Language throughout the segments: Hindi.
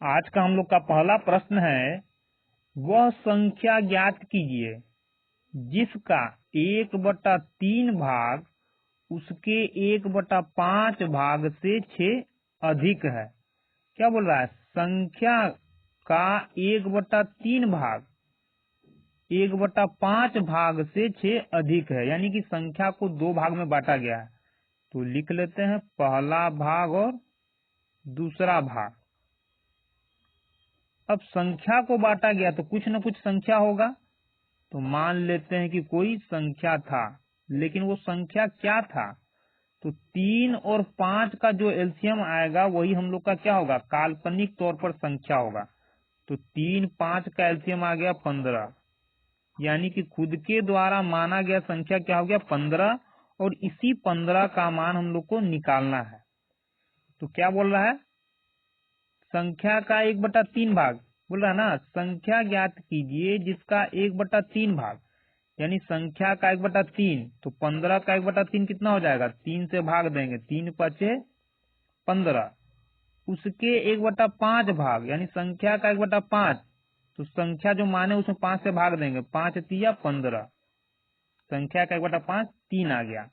आज का हम लोग का पहला प्रश्न है, वह संख्या ज्ञात कीजिए जिसका 1/3 भाग उसके 1/5 भाग से 6 अधिक है। क्या बोल रहा है? संख्या का 1/3 भाग 1/5 भाग से 6 अधिक है, यानी कि संख्या को 2 भाग में बांटा गया है। तो लिख लेते हैं पहला भाग और दूसरा भाग। अब संख्या को बांटा गया तो कुछ न कुछ संख्या होगा, तो मान लेते हैं कि कोई संख्या था, लेकिन वो संख्या क्या था? तो 3 और 5 का जो एलसीएम आएगा वही हम लोग का क्या होगा? काल्पनिक तौर पर संख्या होगा। तो 3 5 का एलसीएम आ गया 15, यानी कि खुद के द्वारा माना गया संख्या क्या हो गया? 15, और इसी 15 का मान हम लोग को निकालना है। तो क्या बोल रहा है? संख्या का 1/3 भाग बोल रहा है ना, संख्या ज्ञात कीजिए जिसका 1/3 भाग, यानी संख्या का 1/3, तो 15 का 1/3 कितना हो जाएगा? 3 से भाग देंगे, 3 5 15, उसके 1/5 भाग, यानी संख्या का 1/5, तो संख्या जो माने उसमें 5 से भाग देंगे, 5 तिया 15, संख्या का 1/5 3 आ गया,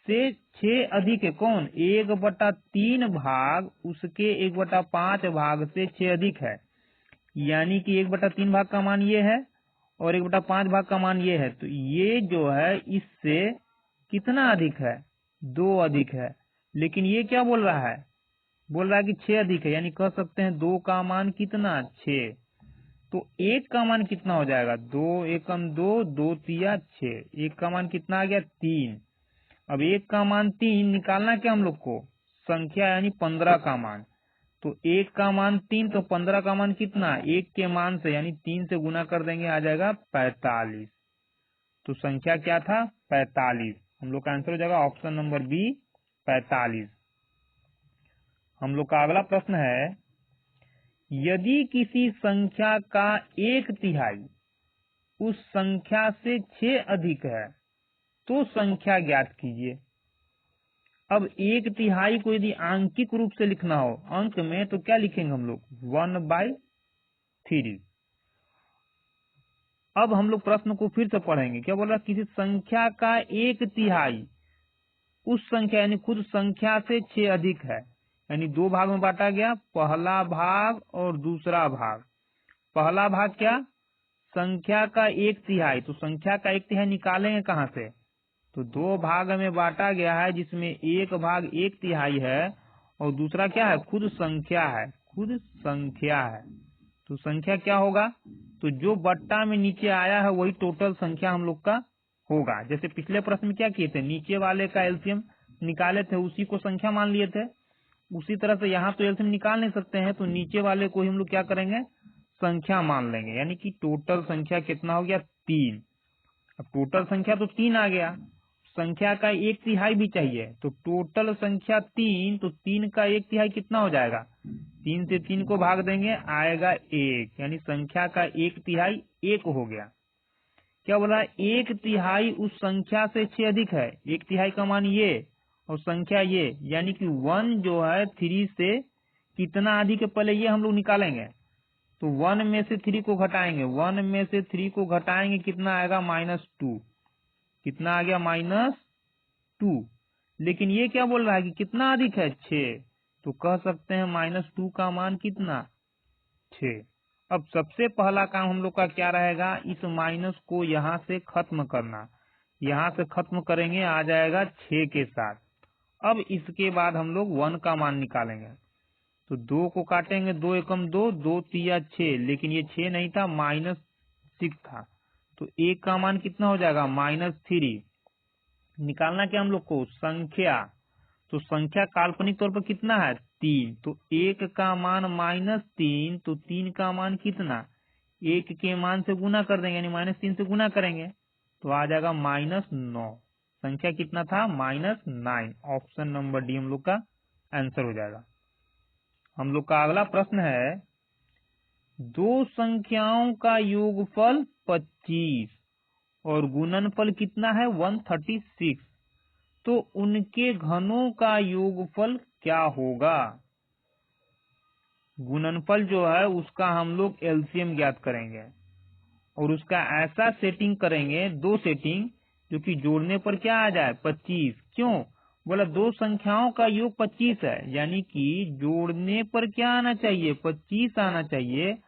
से 6 अधिक है कौन? 1/3 भाग उसके 1/5 भाग से 6 अधिक है, यानी कि 1/3 भाग का मान ये है और 1/5 भाग का मान ये है। तो ये जो है इससे कितना अधिक है? 2 अधिक है। लेकिन ये क्या बोल रहा है? बोल रहा है कि 6 अधिक है, यानी कह सकते हैं 2 का मान कितना? 6। तो 1 का मान कितना हो जाएगा? 2 एकम 2, 2 तिया 6, 1 का मान कितना आ गया? 3। अब 1 का मान 3 निकालना क्या हम लोग को? संख्या यानी 15 का मान। तो 1 का मान 3, तो 15 का मान कितना? 1 के मान से यानी 3 से गुना कर देंगे, आ जाएगा 45। तो संख्या क्या था? 45। हम लोग का आंसर हो जाएगा ऑप्शन नंबर बी, 45। हम लोग का अगला प्रश्न है, यदि किसी संख्या का 1/3 उस संख्या से 6 अधिक है तो संख्या ज्ञात कीजिए। अब 1/3 को यदि आंकिक रूप से लिखना हो अंक में, तो क्या लिखेंगे हम लोग? 1/3। अब हम लोग प्रश्न को फिर से पढ़ेंगे। क्या बोल रहा? किसी संख्या का 1/3 उस संख्या यानी खुद संख्या से 6 अधिक है, यानी 2 भाग में बांटा गया, पहला भाग और दूसरा भाग। पहला भाग क्या? संख्या का 1/3, तो संख्या का 1/3 निकालेंगे कहाँ से? तो 2 भाग में बांटा गया है, जिसमें एक भाग 1/3 है और दूसरा क्या है? खुद संख्या है, खुद संख्या है। तो संख्या क्या होगा? तो जो बट्टा में नीचे आया है वही टोटल संख्या हम लोग का होगा। जैसे पिछले प्रश्न में क्या किए थे? नीचे वाले का एलसीएम निकाले थे, उसी को संख्या मान लिए थे। उसी तरह से यहाँ तो एलसीएम निकाल नहीं सकते हैं, तो नीचे वाले को हम लोग क्या करेंगे? संख्या मान लेंगे, यानी कि टोटल संख्या कितना हो गया? 3। अब टोटल संख्या तो 3 आ गया, संख्या का 1/3 भी चाहिए, तो टोटल संख्या 3, तो 3 का 1/3 कितना हो जाएगा? 3 से 3 को भाग देंगे, आएगा 1, यानी संख्या का 1/3 1 हो गया। क्या बोला? 1/3 उस संख्या से 6 अधिक है, 1/3 का मान ये और संख्या ये, यानी कि 1 जो है 3 से कितना अधिक है पहले ये हम लोग निकालेंगे। तो 1 में से 3 को घटाएंगे, 1 में से 3 को घटाएंगे, कितना आएगा? -2। कितना आ गया? -2। लेकिन ये क्या बोल रहा है कि कितना अधिक है? 6। तो कह सकते हैं -2 का मान कितना? 6। अब सबसे पहला काम हम लोग का क्या रहेगा? इस माइनस को यहाँ से खत्म करना। यहाँ से खत्म करेंगे, आ जाएगा 6 के साथ। अब इसके बाद हम लोग 1 का मान निकालेंगे। तो 2 को काटेंगे, 2 एकम 2, 2 तिया 6, लेकिन ये 6 नहीं था, -6 था। तो 1 का मान कितना हो जाएगा? -3। निकालना क्या हम लोग को? संख्या। तो संख्या काल्पनिक तौर पर कितना है? 3। तो 1 का मान -3, तो 3 का मान कितना? 1 के मान से गुना कर देंगे, यानी -3 से गुना करेंगे, तो आ जाएगा -9। संख्या कितना था? -9। ऑप्शन नंबर डी हम लोग का आंसर हो जाएगा। हम लोग का अगला प्रश्न है, दो संख्याओं का योगफल 25 और गुणनफल कितना है? 136, तो उनके घनों का योगफल क्या होगा? गुणनफल जो है उसका हम लोग एलसीएम ज्ञात करेंगे और उसका ऐसा सेटिंग करेंगे, दो सेटिंग, जो कि जोड़ने पर क्या आ जाए 25। क्यों बोला? दो संख्याओं का योग 25 है, यानी कि जोड़ने पर क्या आना चाहिए 25 आना चाहिए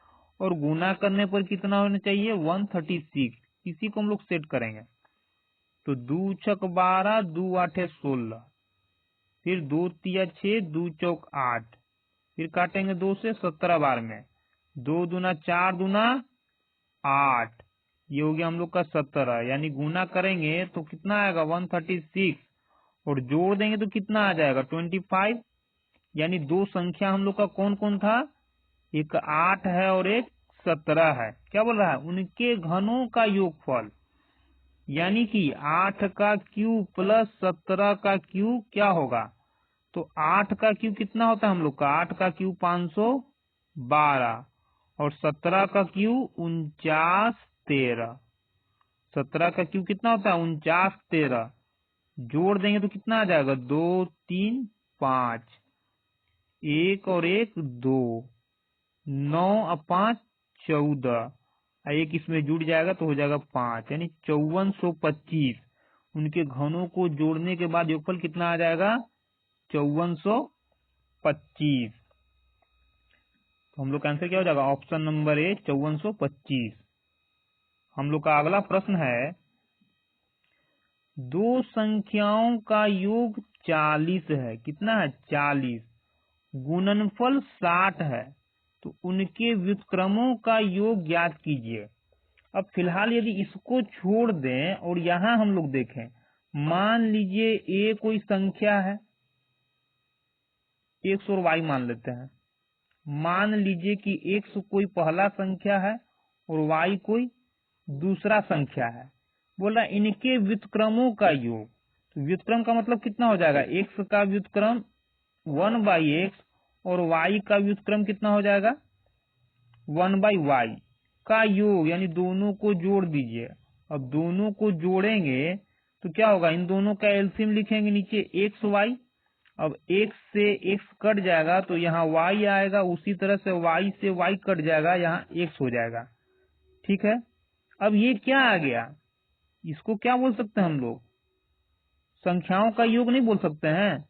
और गुना करने पर कितना होना चाहिए 136। इसी को हम लोग सेट करेंगे। तो 2 छक 12, 2 आठे 16, फिर 2 तिया 6, 2 चौक 8, फिर काटेंगे 2 से 17 बार में, 2 दूना 4 दूना 8, ये हो गया हम लोग का 17। यानी गुना करेंगे तो कितना आएगा 136 और जोड़ देंगे तो कितना आ जाएगा 25। यानी दो संख्या हम लोग का कौन कौन था, एक 8 है और एक 17 है। क्या बोल रहा है? उनके घनों का योगफल, यानी कि 8 का क्यूब प्लस 17 का क्यूब क्या होगा? तो 8 का क्यूब कितना होता है हम लोग का? 8 का क्यूब 512 और 17 का क्यूब 49 13। 17 का क्यूब कितना होता है 49 13। जोड़ देंगे तो कितना आ जाएगा 2 3 5, 1 और 1 2, 9 और 5 14, एक इसमें जुड़ जाएगा तो हो जाएगा 5, यानी 5425। उनके घनों को जोड़ने के बाद योगफल कितना आ जाएगा 5425। तो हम लोग का आंसर क्या हो जाएगा? Option number A 5425। हम लोग का अगला प्रश्न है, दो संख्याओं का योग 40 है। कितना है? 40। गुणनफल 60 है, तो उनके व्युत्क्रमों का योग ज्ञात कीजिए। अब फिलहाल यदि इसको छोड़ दें और यहाँ हम लोग देखें, मान लीजिए ए कोई संख्या है, x और y मान लेते हैं। मान लीजिए कि x कोई पहला संख्या है और y कोई दूसरा संख्या है। बोला इनके व्युत्क्रमों का योग। तो व्युत्क्रम का मतलब कितना हो जाएगा? x का व्युत्क्रम 1/x और y का व्युत्क्रम कितना हो जाएगा 1/y का योग, यानी दोनों को जोड़ दीजिए। अब दोनों को जोड़ेंगे तो क्या होगा? इन दोनों का एलसीएम लिखेंगे नीचे x y। अब x से x कट जाएगा तो यहाँ y आएगा, उसी तरह से y से y कट जाएगा, यहाँ x हो जाएगा। ठीक है। अब ये क्या आ गया? इसको क्या बोल सकते हैं हम लोग? संख्याओं का योग नहीं बोल सकते हैं?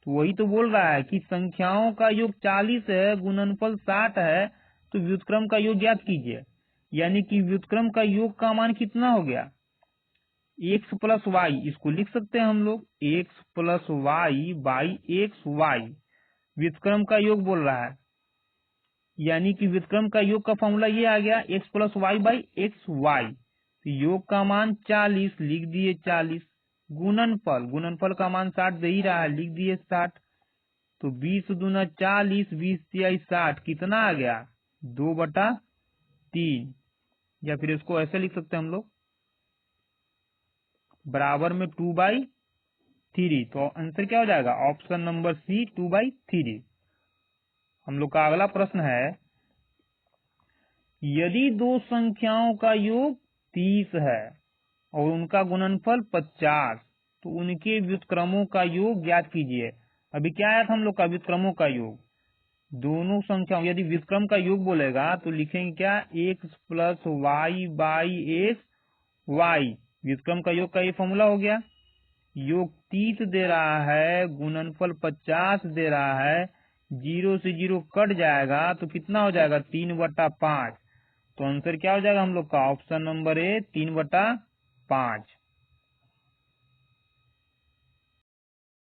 तो वही तो बोल रहा है कि संख्याओं का योग 40 है, गुणनफल 60 है, तो व्युत्क्रम का योग ज्ञात कीजिए। यानी कि व्युत्क्रम का योग का मान कितना हो गया? x plus Y. इसको लिख सकते हैं हम लोग x plus Y by X Y. व्युत्क्रम का योग बोल रहा है, यानी कि व्युत्क्रम का योग का फॉर्मूला ये आ गया x plus Y by X Y. तो योग का मान 40 लिख दिए 40। गुणनफल का मान 60 दे ही रहा है, लिख दिए 60। तो 20 दूना 40, 20 तिया 60, कितना आ गया 2/3। या फिर इसको ऐसे लिख सकते हैं हम लोग बराबर में 2/3। तो आंसर क्या हो जाएगा? Option number C 2/3। हम लोग का अगला प्रश्न है, यदि दो संख्याओं का योग 30 है और उनका गुणनफल 50, तो उनके व्युत्क्रमों का योग ज्ञात कीजिए। अभी क्या आया था हम लोग का? व्युत्क्रमों का योग। दोनों संख्याओं, यदि व्युत्क्रम का योग बोलेगा तो लिखेंगे क्या? x plus Y by X Y. व्युत्क्रम का योग का ये फॉर्मूला हो गया। योग 30 दे रहा है, गुणनफल 50 दे रहा है, 0 से 0 कट जाएगा तो कितना हो जाएगा 3/5। तो आंसर क्या हो जाएगा हम लोग का? Option number A 3/5।